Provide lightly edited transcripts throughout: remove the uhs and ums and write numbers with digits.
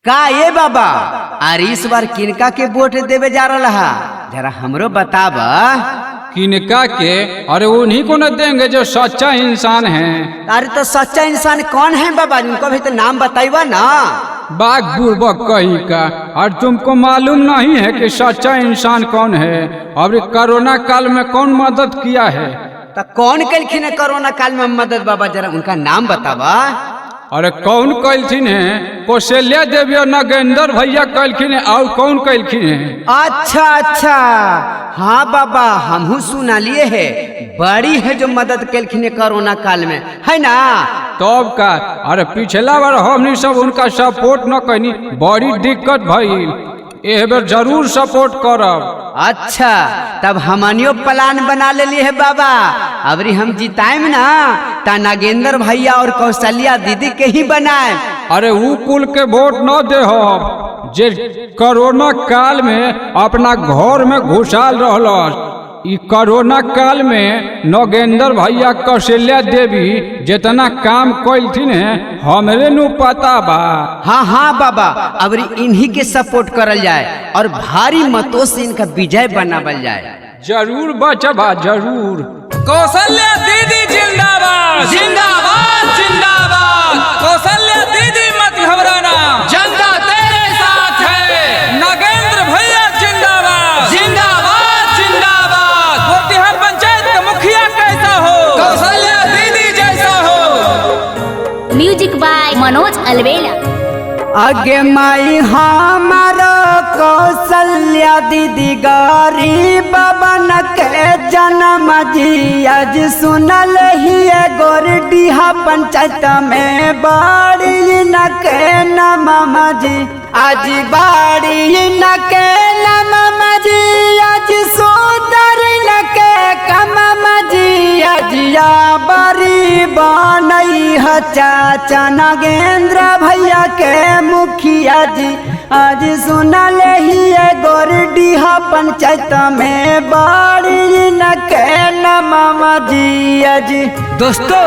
का ये बाबा अरे इस बार किनका के वोट देवे जा रहा जरा हमरो बताब। किनका के? अरे उन्हीं को न देंगे जो सच्चा इंसान है। अरे तो सच्चा इंसान कौन है बाबा, उनको भी तो नाम बताइबा ना। बाग बुर्बक कहीं का, और तुमको मालूम नहीं है कि सच्चा इंसान कौन है? और कोरोना काल में कौन मदद किया है? तो कौन कलखिन कोरोना काल में मदद बाबा, जरा उनका नाम बतावा। अरे कौन कैलखिन है? कौशल्या देवी और नगेंद्र भैया कैलखिन है। और कौन कैलखिन है? अच्छा अच्छा, हाँ बाबा हमहू सुना लिए है, बड़ी है जो मदद कलखिन कोरोना काल में, है ना। तब का अरे पिछला बार हमनी सब उनका सपोर्ट न कनी, बड़ी दिक्कत भई। एह बेर जरूर सपोर्ट करब। अच्छा तब हमनियो प्लान बना लेली है बाबा, अबरी हम जिताएम ना ता नागेंद्र भैया और कौशल्या दीदी के ही बनाए। अरे ऊ कुल के वोट न दे हो जे कोरोना काल में अपना घर में घुसाल रहल। ई कोरोना काल में नगेंद्र भैया कौशल्या देवी जितना काम कैलथिन है हमरे नु पता बा। हाँ हाँ बाबा, अबरी इन्हीं के सपोर्ट करल जाए और भारी मतों से इनका विजय बनावल जाए। जरूर बचबा जरूर। कौशल्या दीदी जिंदाबाद जिंदाबाद जिंदाबाद। कौशल्या दीदी मत घबराना, जनता तेरे साथ है। नगेंद्र भैया जिंदाबाद जिंदाबाद जिंदाबाद। बोटिहार पंचायत का मुखिया कैसा हो? कौशल्या दीदी जैसा हो। Music by Manoj Alvela. आगे माई हमारा कौशल्या दीदी गरीब बन के जन्म जी, आज सुनल ही गोरडीहा पंचायत में बाड़ी न के नम जी, आज बाड़ी न के नम जी, आज सोदर न के कम जी, आज या बड़ी बनई है चाचा नगेंद्र भैया के मुखिया जी, आज सुनल ही गोरडीहा पंचायत में बाड़ी न के नम जी। दोस्तों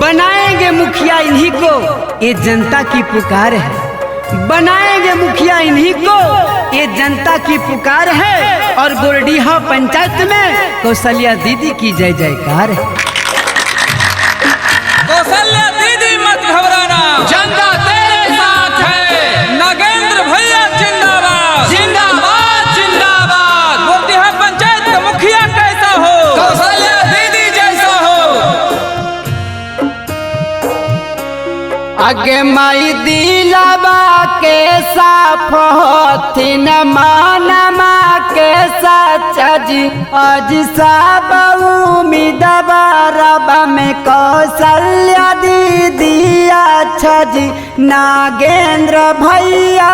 बनाएंगे मुखिया इन्हीं को, ये जनता की पुकार है। बनाएंगे मुखिया इन्हीं को, ये जनता की पुकार है। और गोरडीहा पंचायत में कौशल्या दीदी की जय जयकार है। कौशल्या दीदी मत घबराना, जनता तेरे साथ है। नगेंद्र भैया जिंदाबाद जिंदाबाद जिंदाबाद। बोटिहार पंचायत का मुखिया कैसा हो? कौशल्या दीदी जैसा हो। आगे माई दिलावा के साफ होथिन मानमा के सच्चा जी, आज सब उम्मीदवा रब में कौशल्या दीदी अच्छा जी, नागेंद्र भैया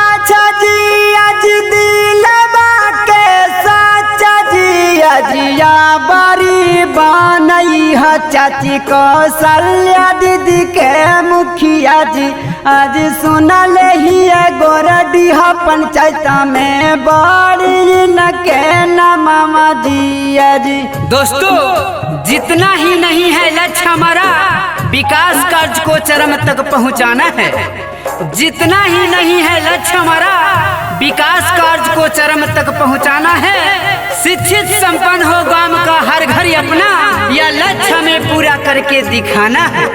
अच्छा जी, आज दिलावा के सच्चा जी, अजिया बड़ी बनई है चाची कौशल्या दीदी के मुखिया जी, आज सुनल ही गोरडीहा पंचायत में बड़ी न के नम जी। दोस्तों जितना ही नहीं है लक्ष्य हमारा विकास कार्य को चरम तक पहुंचाना है, जितना ही नहीं है लक्ष्य हमारा विकास कार्य को चरम तक पहुंचाना है। शिक्षित संपन्न हो गांव का हर घर अपना, यह लक्ष्य हमें पूरा करके दिखाना है।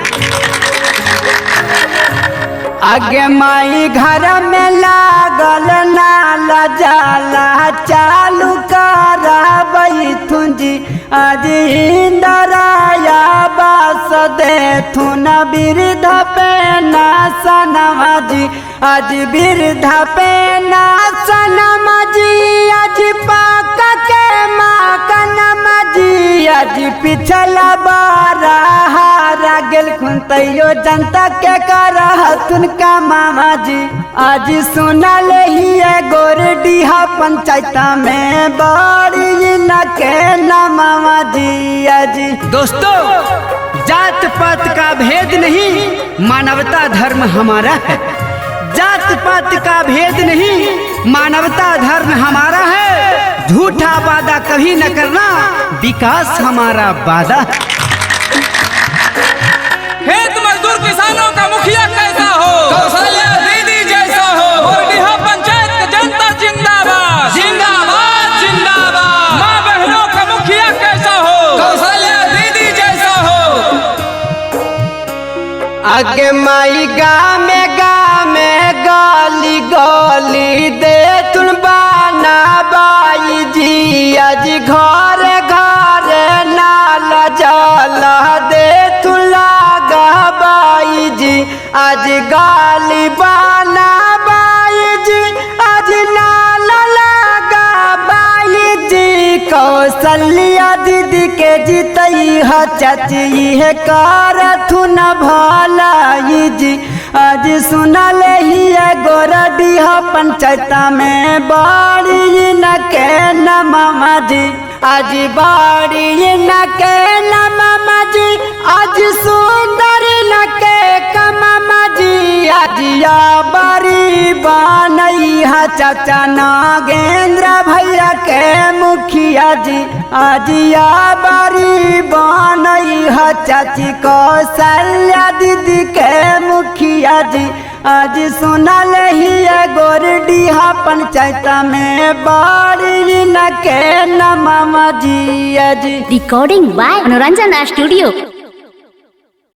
आगे माई घर में लागल नाला जाला चालू कराबई थुंजी, आज इंदराया बास दे थुन बिरध पे नासनमा जी, आज बिरध पे नासनमा जी, आज पाका के माकनमा जी, आज पिछला बारा हारा गेल खुन तैयो जनता के करहतुन का मामा जी, आज सुनल ही गोरडीहा पंचायत में बड़ी न के नमवा जी। दोस्तों जात पात का भेद नहीं, मानवता धर्म हमारा है। जात पात का भेद नहीं, मानवता धर्म हमारा है। झूठा वादा कभी न करना, विकास हमारा वादा है। खेत मजदूर किसानों का मुखिया कैसा हो? कौशल्या दीदी जैसा माई गामे गामे गाली गली दे तुन बाना बाई जी आज घर घर नाल जाला दे तुन लागा बाई जी आज गाली बाना बाई जी आज नाल लागा बाई जी कौशल्या दीदी के जीतई ह चाची है कारथुन भलाई जी आज सुनल ही गोरडी पंचायत में बाड़ी न के न मामा जी आज बाड़ी न के न मामा जी आज सुंदर न के कमामा जी आज या बारी बनई है चाचा नागेंद्र भैया के मुखिया जी आज या बारी बनई है चाची कौशल्या दीदी के मुखिया जी आज सुनल ही गोरडी पंचायत में बाड़ी न के न मामा जी आज Recording by Manoranjana Studio.